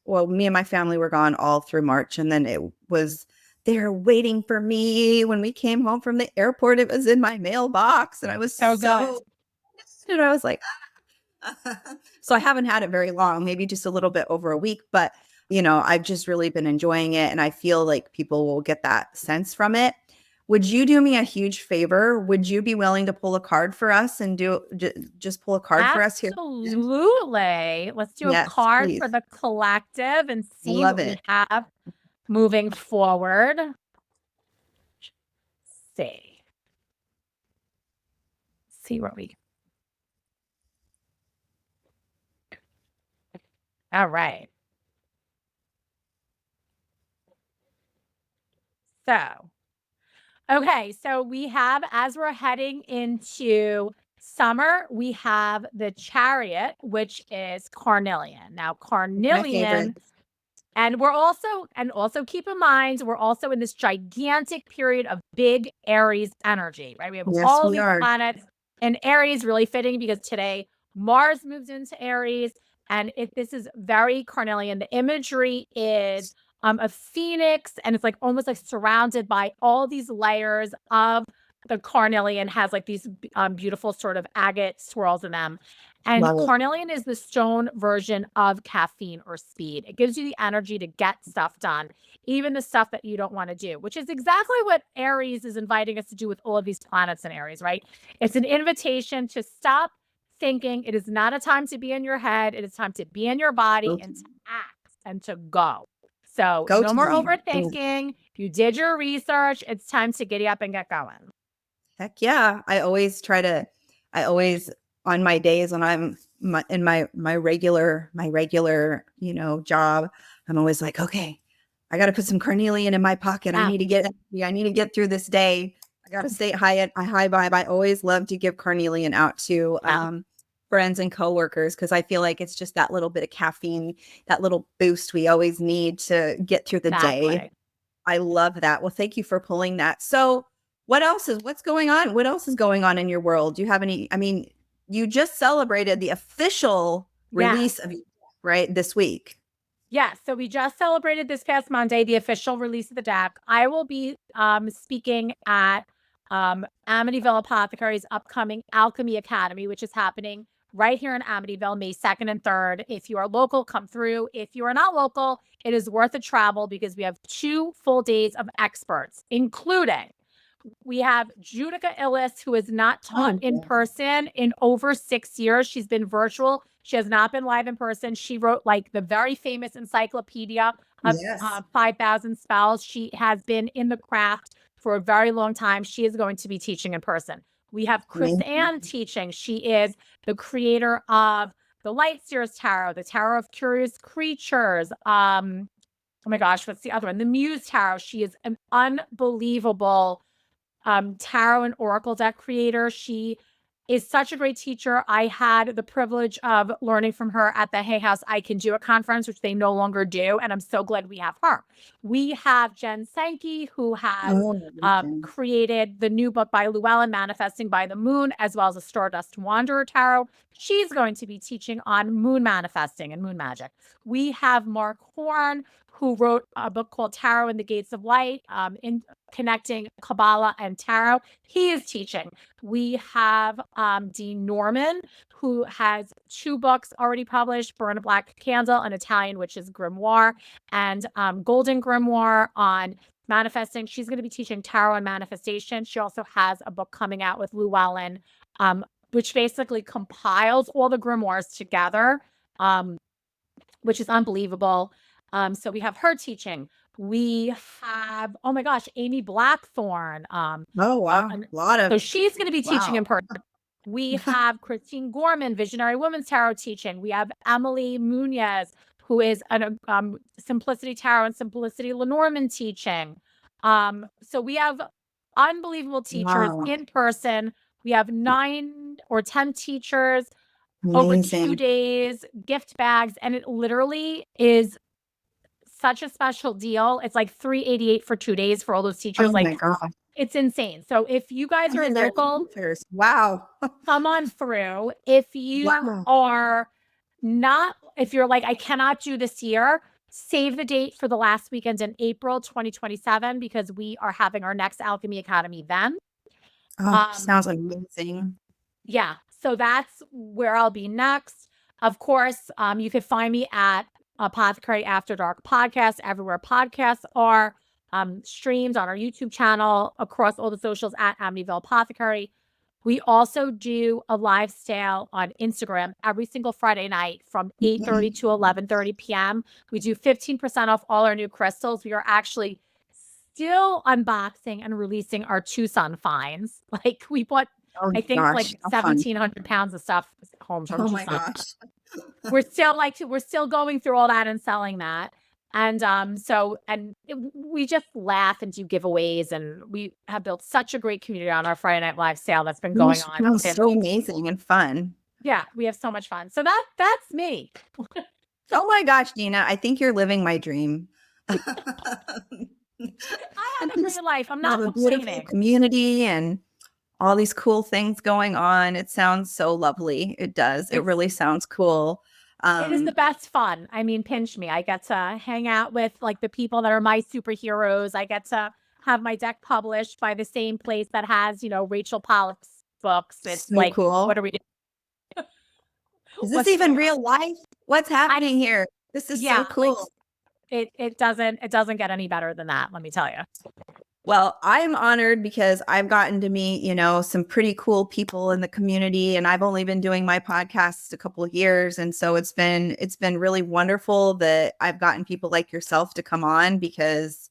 well, me and my family were gone all through March, and then it was there waiting for me when we came home from the airport. It was in my mailbox, and I was So good. so, and I was like, so I haven't had it very long, maybe just a little bit over a week, but I've just really been enjoying it, and I feel like people will get that sense from it. Would you do me a huge favor? Would you be willing to pull a card for us and just pull a card for us here? Absolutely. Let's do a Yes, card please. for the collective and I see love what we it. have moving forward. See. See what we. All right. So, okay. So we have, as we're heading into summer, we have the Chariot, which is carnelian. Now, My favorite. carnelian. And also keep in mind, we're also in this gigantic period of big Aries energy, right? We have Yes, all of we these are. planets in Aries, really fitting because today Mars moves into Aries. And this is very carnelian. The imagery is a phoenix, and it's like almost like surrounded by all these layers of the carnelian, has like these beautiful sort of agate swirls in them. And Love it. carnelian is the stone version of caffeine or speed. It gives you the energy to get stuff done, even the stuff that you don't want to do, which is exactly what Aries is inviting us to do with all of these planets in Aries, right? It's an invitation to stop thinking. It is not a time to be in your head. It is time to be in your body and to act and to go. So Go no more team. overthinking. You did your research. It's time to giddy up and get going. Heck yeah. I always, on my days when I'm in my regular, job, I'm always like, okay, I got to put some carnelian in my pocket. Yeah. I need to get through this day. I got to stay high vibe. I always love to give carnelian out to, friends and coworkers, because I feel like it's just that little bit of caffeine, that little boost we always need to get through the day. Exactly. I love that. Well, thank you for pulling that. So, what's going on? What else is going on in your world? Do you have any? I mean, you just celebrated the official Yeah. release of, right, this week. Yeah, so we just celebrated this past Monday the official release of the deck. I will be speaking at Amityville Apothecary's upcoming Alchemy Academy, which is happening right here in Amityville, May 2nd and 3rd. If you are local, come through. If you are not local, it is worth a travel because we have 2 full days of experts, including we have Judica Illis, who has not taught in person in over 6 years. She's been virtual. She has not been live in person. She wrote like the very famous encyclopedia of Yes. 5,000 spells. She has been in the craft for a very long time. She is going to be teaching in person. We have Chris Amazing. Ann teaching. She is the creator of the Light Seers Tarot, the Tarot of Curious Creatures. Oh my gosh, what's the other one? The Muse Tarot. She is an unbelievable tarot and oracle deck creator. She is such a great teacher. I had the privilege of learning from her at the Hay House I Can Do It conference, which they no longer do. And I'm so glad we have her. We have Jen Sankey, who has created the new book by Llewellyn, Manifesting by the Moon, as well as a Stardust Wanderer Tarot. She's going to be teaching on moon manifesting and moon magic. We have Mark Horn, who wrote a book called Tarot and the Gates of Light, in connecting Kabbalah and Tarot. He is teaching. We have Dean Norman, who has 2 books already published, Burn a Black Candle, an Italian Witch's Grimoire, and Golden Grimoire on manifesting. She's going to be teaching tarot and manifestation. She also has a book coming out with Llewellyn, which basically compiles all the grimoires together, which is unbelievable. So we have her teaching. We have, oh my gosh, Amy Blackthorn. Oh wow, a lot So of she's going to be teaching in person. We have Christine Gorman, Visionary Women's Tarot teaching. We have Emily Munoz, who is an Simplicity Tarot and Simplicity Lenormand teaching. So we have unbelievable teachers in person. We have 9 or 10 teachers over 2 days, gift bags, and it literally is such a special deal. It's like $388 for 2 days for all those teachers. Oh my God. It's insane. So if you guys are local, wow, come on through. If you are not, if you're like, I cannot do this year, save the date for the last weekend in April 2027 because we are having our next Alchemy Academy then. Oh, sounds amazing. Yeah, so that's where I'll be next. Of course, you can find me at Apothecary After Dark podcast, everywhere podcasts are, streamed on our YouTube channel, across all the socials at Amityville Apothecary. We also do a live sale on Instagram every single Friday night from 8:30 to 11:30 p.m. We do 15% off all our new crystals. We are actually still unboxing and releasing our Tucson finds. Like we bought, Oh I think, like gosh, how fun. 1,700 pounds of stuff home from Oh my Tucson. gosh. We're still going through all that and selling that. And we just laugh and do giveaways, and we have built such a great community on our Friday Night Live sale that's been going on. Sounds so amazing and fun. Yeah, we have so much fun. So that's me. Oh my gosh, Dina, I think you're living my dream. I have a great life. I'm not a beautiful complaining. community and all these cool things going on. It sounds so lovely. It does. It really sounds cool. It is the best fun. I mean, pinch me. I get to hang out with like the people that are my superheroes. I get to have my deck published by the same place that has, Rachel Pollack's books. It's so like, cool. what are we doing? Is this even real life? What's happening here? This is so cool. Like, it doesn't get any better than that, let me tell you. Well, I'm honored because I've gotten to meet, some pretty cool people in the community, and I've only been doing my podcast a couple of years. And so it's been really wonderful that I've gotten people like yourself to come on, because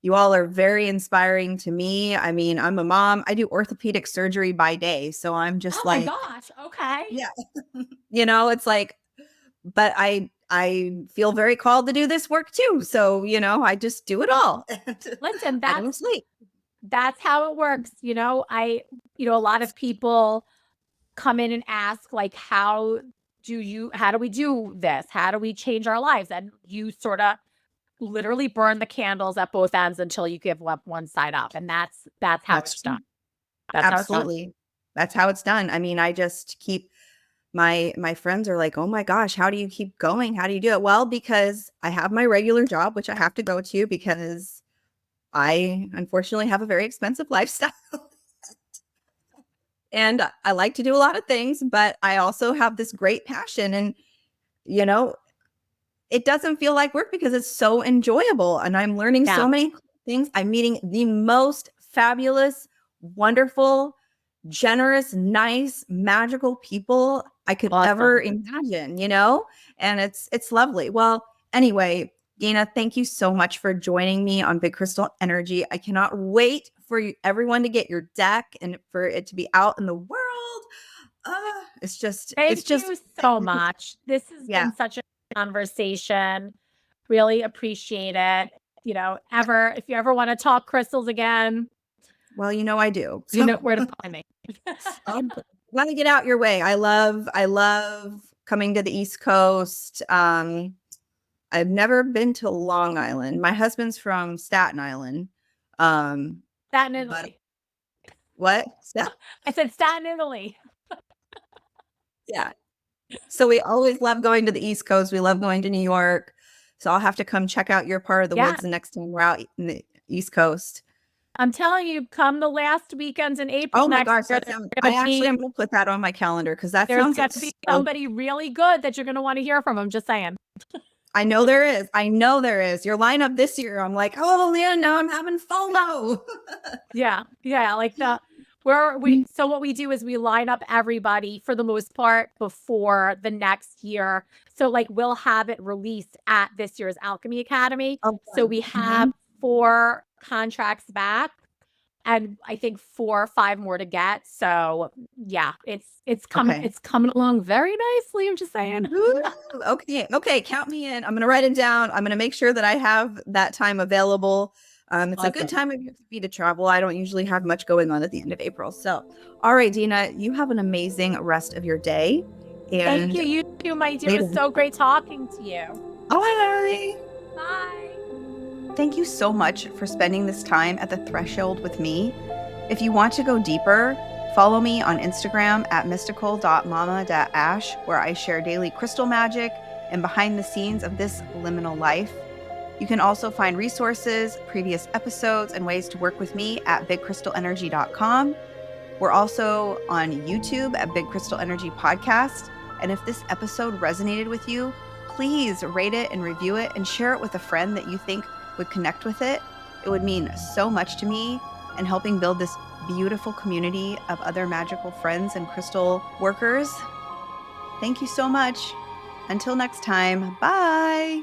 you all are very inspiring to me. I mean, I'm a mom. I do orthopedic surgery by day. So I'm just my gosh. Okay. Yeah. It's like, but I feel very called to do this work too. So, I just do it all. Listen, that's how it works. A lot of people come in and ask, like, how do we do this? How do we change our lives? And you sort of literally burn the candles at both ends until you give up one side up. And that's how it's done. Absolutely. That's how it's done. I mean, I just keep my friends are like, oh my gosh, how do you keep going? How do you do it? Well, because I have my regular job, which I have to go to because I unfortunately have a very expensive lifestyle. And I like to do a lot of things, but I also have this great passion, and it doesn't feel like work because it's so enjoyable, and I'm learning so many things. I'm meeting the most fabulous, wonderful, generous, nice, magical people I could ever imagine, and it's lovely. Well, anyway, Dina, thank you so much for joining me on Big Crystal Energy. I cannot wait for everyone to get your deck and for it to be out in the world. Thank you so much. This has been such a conversation. Really appreciate it. If you ever want to talk crystals again, well, I do. You know where to find me. Want to get out your way. I love coming to the East Coast. I've never been to Long Island. My husband's from Staten Island. Staten, Italy. What? I said Staten, Italy. Yeah. So we always love going to the East Coast. We love going to New York. So I'll have to come check out your part of the woods the next time we're out in the East Coast. I'm telling you, come the last weekends in April. Oh my gosh. I'm going to put that on my calendar because there's going to be somebody really good that you're going to want to hear from. I'm just saying. I know there is. Your lineup this year, I'm like, oh man, now I'm having FOMO. Yeah. Like so what we do is we line up everybody for the most part before the next year. So like we'll have it released at this year's Alchemy Academy. Okay. So we have 4 contracts back, and I think 4 or 5 more to get. So yeah, it's coming. Okay. It's coming along very nicely. I'm just saying. Okay. Count me in. I'm going to write it down. I'm going to make sure that I have that time available. It's a good time of year for me to travel. I don't usually have much going on at the end of April. So, all right, Dina, you have an amazing rest of your day. And thank you. You too, my dear. It was so great talking to you. Oh, hi. Bye. Thank you so much for spending this time at the threshold with me. If you want to go deeper, follow me on Instagram at mystical.mama.ash, where I share daily crystal magic, and behind the scenes of this liminal life. You can also find resources, previous episodes, and ways to work with me at bigcrystalenergy.com. We're also on YouTube at Big Crystal Energy Podcast. And if this episode resonated with you, please rate it and review it and share it with a friend that you think would connect with it. It would mean so much to me in helping build this beautiful community of other magical friends and crystal workers. Thank you so much. Until next time, bye.